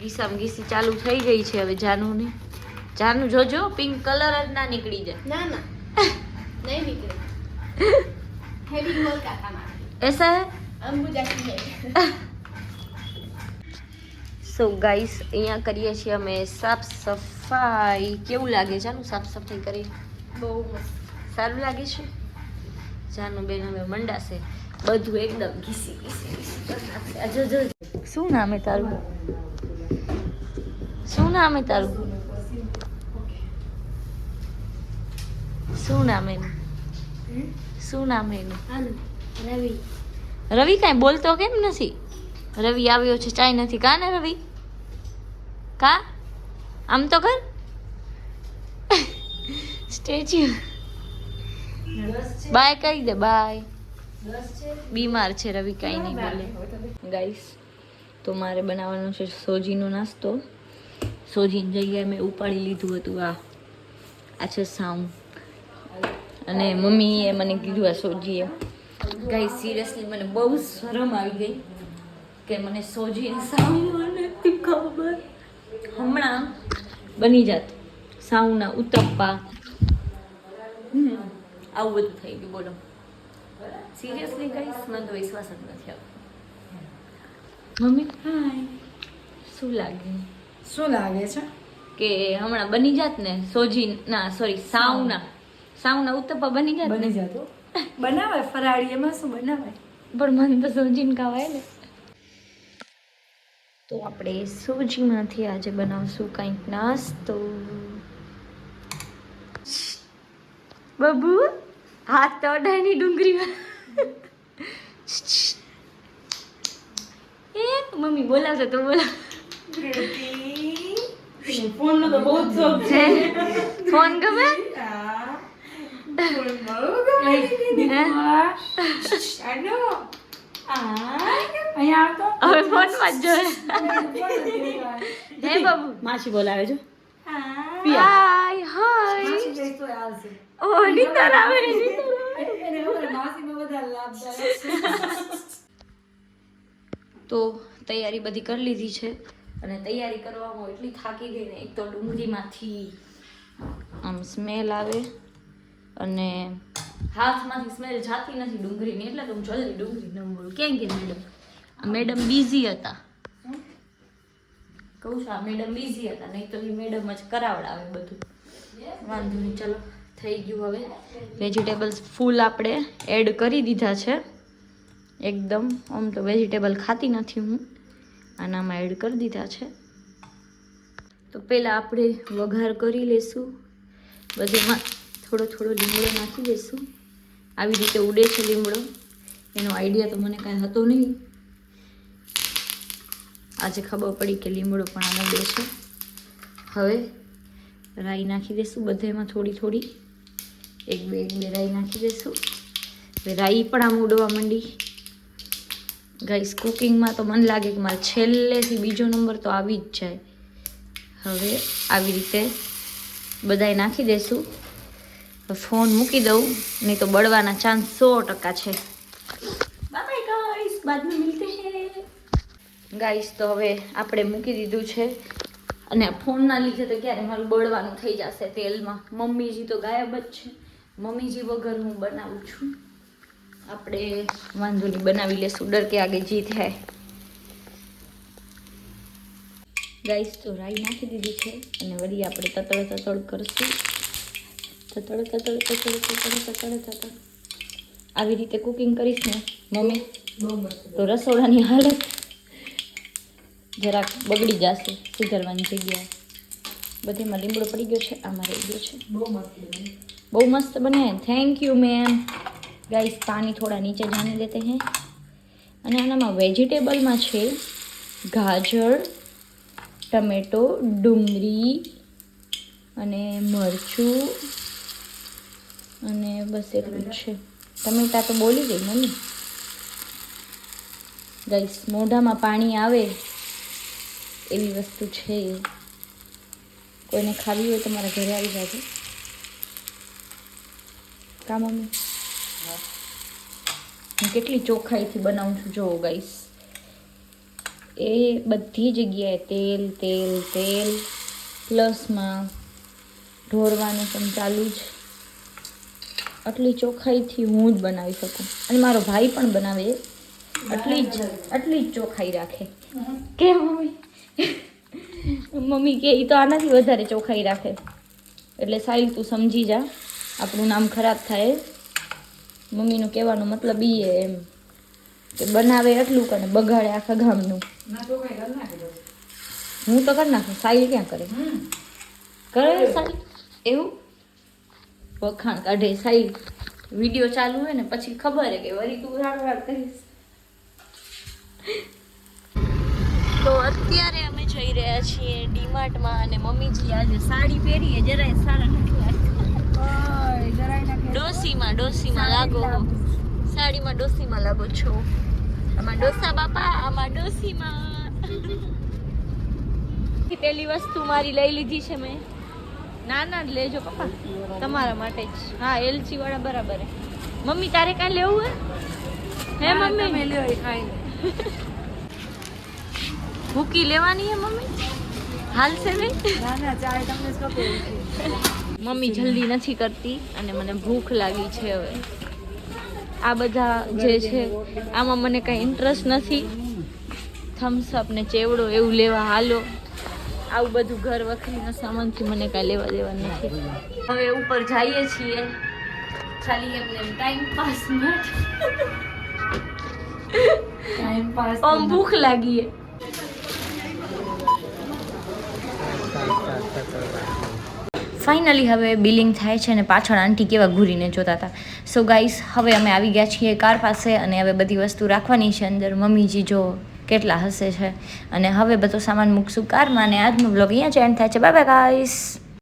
ગીસામ ગીસી ચાલુ થઈ ગઈ છે હવે જાનુની. જાનુ જોજો પિંક કલર જ ના નીકળી જાય. ना ना नहीं निकले हेवी गोल का था हमारा ऐसा है अंबुजा की है સો ગાઈસ અહીંયા કરીએ છીએ અમે સાફ સફાઈ. કેવું લાગે જાનુ સાફ સફાઈ કરી? બહુ મસ્ત સારું લાગે છે. જાનુ બેન હવે મંડાશે બધું એકદમ ઘીસી ઘીસી ઘીસી કરી નાખશે. આ જો જો શું નામ હે તારું? શું નામ હે તારું? શું નામ એનું? શું નામ હે એનું? रवि રવિ કાંઈ બોલતો કેમ નથી? રવિ આવ્યો છે ચાય નથી. કા ને રવિ? કા આમ તો કર સ્ટેચ્યુ. બાય કહી દે બાય. બીમાર છે રવિ, કાંઈ નહીં બોલે. ગાઈસ તો મારે બનાવવાનો છે સોજીનો નાસ્તો. સોજીની જગ્યાએ મેં ઉપાડી લીધું હતું આ છે સાઉ, અને મમ્મીએ મને કીધું આ સોજીએ. ગાઈસ સિરિયસલી મને બહુ શરમ આવી ગઈ કે મને સોજી સાઉ નથી ખબર. હમણાં બની જાત સાઉના ઉતપ્પા. આવું બધું થઈ ગયું. બોલો સિરિયસલી ગાઈસ મને તો વિશ્વાસ જ નથી આવતો. મમ્મી હાય, શું લાગે? શું લાગે છે કે હમણાં બની જાત ને સોજી ના સોરી સાઉના ઉતપ્પા બની જાત બની ને? જતો બનાવાય ફરાળી, એમાં શું બનાવાય? પણ મને તો સોજીને ખાવાય ને. તો આપણે સોજીમાંથી આજે બનાવશું કંઈક નાસ્તો. બબુ હાથ તો અડાની ડુંગળીમાં. એ મમ્મી બોલાવશે તો બોલાવ. ફોન નો તો બહુ જ શોખ છે. ફોન ગમે? અહીંયા આવતો હવે ફોનમાં જ જોઈએ. હે બાબુ માસી બોલાવે છો. હાય હાય. ઓ નીતર આવે તો તૈયારી બધી કરી લીધી છે, અને તૈયારી કરવામાં એટલી થાકી ગઈ ને. એક તો ડુંગળીમાંથી આમ સ્મેલ આવે અને હાથમાંથી સ્મેલ જાતી નથી ડુંગળીની, એટલે તો હું જલ્દી ડુંગળી ન બોલું. ક્યાં ગયા મેડમ? આ મેડમ બિઝી હતા. કહું છું આ મેડમ બિઝી હતા, નહીં તો એ મેડમ જ કરાવડાવે બધું. વાંધો નહીં, ચલો થઈ ગયું. હવે વેજીટેબલ્સ ફૂલ આપણે એડ કરી દીધા છે એકદમ. આમ તો વેજીટેબલ ખાતી નથી હું, આનામાં એડ કરી દીધા છે. તો પહેલાં આપણે વઘાર કરી લેશું. બધેમાં થોડો થોડો લીમડો નાખી દઈશું. આવી રીતે ઉડે છે લીમડો, એનો આઈડિયા તો મને કાંઈ હતો નહીં. આજે ખબર પડી કે લીમડો પણ આમ ઉડે છે. હવે રાઈ નાખી દઈશું બધેમાં થોડી થોડી, એક બે રાઈ નાખી દઈશું. હવે રાઈ પણ આમ ઉડવા માંડી. ગાઈસ કુકિંગમાં તો મને લાગે કે મારે છેલ્લેથી બીજો નંબર તો આવી જ જાય. હવે આવી રીતે બધાય નાખી દઈશું. ફોન મૂકી દઉં, નહીં તો બળવાના ચાન્સ 100% છે. બાય ગાઈસ, બાદમાં મિલતે હૈ. ગાઈસ તો હવે આપણે મૂકી દીધું છે, અને ફોનના લીધે તો ક્યારે મારું બળવાનું થઈ જશે તેલમાં. મમ્મીજી તો ગાયબ જ છે. મમ્મીજી વગર હું બનાવું છું. આપણે વાંધો નહીં બનાવી લેશું, ડર કે આગે જીત હૈ. ગાઈસ તો રાઈ નાખી દીધી છે, અને વળી આપણે તતડ કરશું. તતડ. આવી રીતે કુકિંગ કરીશ ને મમ્મી તો રસોડાની હાલત જરાક બગડી જશે સુધારવાની જગ્યાએ. બધીમાં લીમડો પડી ગયો છે, આમાં રહી ગયો છે. બહુ મસ્ત બને. Thank you ma'am. ગાઈસ પાણી થોડા નીચે જાने देते हैं. અને આનામાં વેજીટેબલમાં છે ગાજર, ટમેટો, ડુંગળી અને મરચું, અને બસ એટલું જ છે. ટમેટા તો બોલી ગઈ મમ્મી. ગાઈસ મોઢામાં પાણી આવે એવી વસ્તુ છે. કોઈને ખાવી હોય તો મારા ઘરે આવી જાજો. કા મમ્મી? હું કેટલી ચોખ્ખાઈથી બનાવું છું જોવો ગાઈસ. એ બધી જગ્યાએ તેલ તેલ તેલ પ્લસમાં ઢોરવાનું પણ ચાલુ જ. આટલી ચોખ્ખાઈથી હું જ બનાવી શકું અને મારો ભાઈ પણ બનાવે આટલી જ ચોખ્ખાઈ રાખે. કે મમ્મી કે એ તો આનાથી વધારે ચોખ્ખાઈ રાખે. એટલે સાહિલ તું સમજી જા, આપણું નામ ખરાબ થાય. મમ્મીનું કહેવાનો મતલબ એ એમ કે બનાવે એટલું કરે બગાડે આખા ગામનું. હું તો કરી નાખું, સાહિલ ક્યાં કરે? કરે સાહિલ એવું વખાણ કાઢે સાહિલ. વિડીયો ચાલુ હોય ને પછી ખબર હે કે વળી તું રાડ કરીશ. તો અત્યારે અમે જઈ રહ્યા છીએ ડીમાર્ટમાં અને મમ્મીજી આજે સાડી પહેરીએ જરાય સારા નથી લાગતા. ડોસીમાં લાગો, સાડીમાં ડોસીમાં લાગો છો. આમાં ડોસા બાપા, આમાં ડોસીમાં. પેલી વસ્તુ મારી લઈ લીધી છે મેં. ના જ લેજો પપ્પા, તમારા માટે જ. હા એલચી વાળા બરાબર હે. મમ્મી તારે કાંઈ લેવું હે મમ્મી? ભૂકી લેવાની હે મમ્મી? હાલશે નહીં? મમ્મી જલ્દી નથી કરતી અને મને ભૂખ લાગી છે હવે. આ બધા જે છે આમાં મને કાંઈ ઇન્ટરેસ્ટ નથી. થમ્સઅપ ને ચેવડો એવું લેવા હાલો, આવું બધું ઘર વખરીના સામાનથી મને કાંઈ લેવા દેવા નથી. હવે ઉપર જઈએ છીએ ખાલી એમને ટાઈમ પાસ માટે. આમ ભૂખ લાગી હે. ફાઇનલી હવે બિલિંગ થાય છે અને પાછળ આંટી કેવા ઘૂરીને જોતા હતા. સો ગાઈસ હવે અમે આવી ગયા છીએ કાર પાસે અને હવે બધી વસ્તુ રાખવાની છે અંદર. મમ્મીજી જો કેટલા હસે છે અને હવે બધો સામાન મૂકશું કારમાં. અને આજનો બ્લોગ અહીંયા જ એન્ડ થાય છે. Bye bye guys.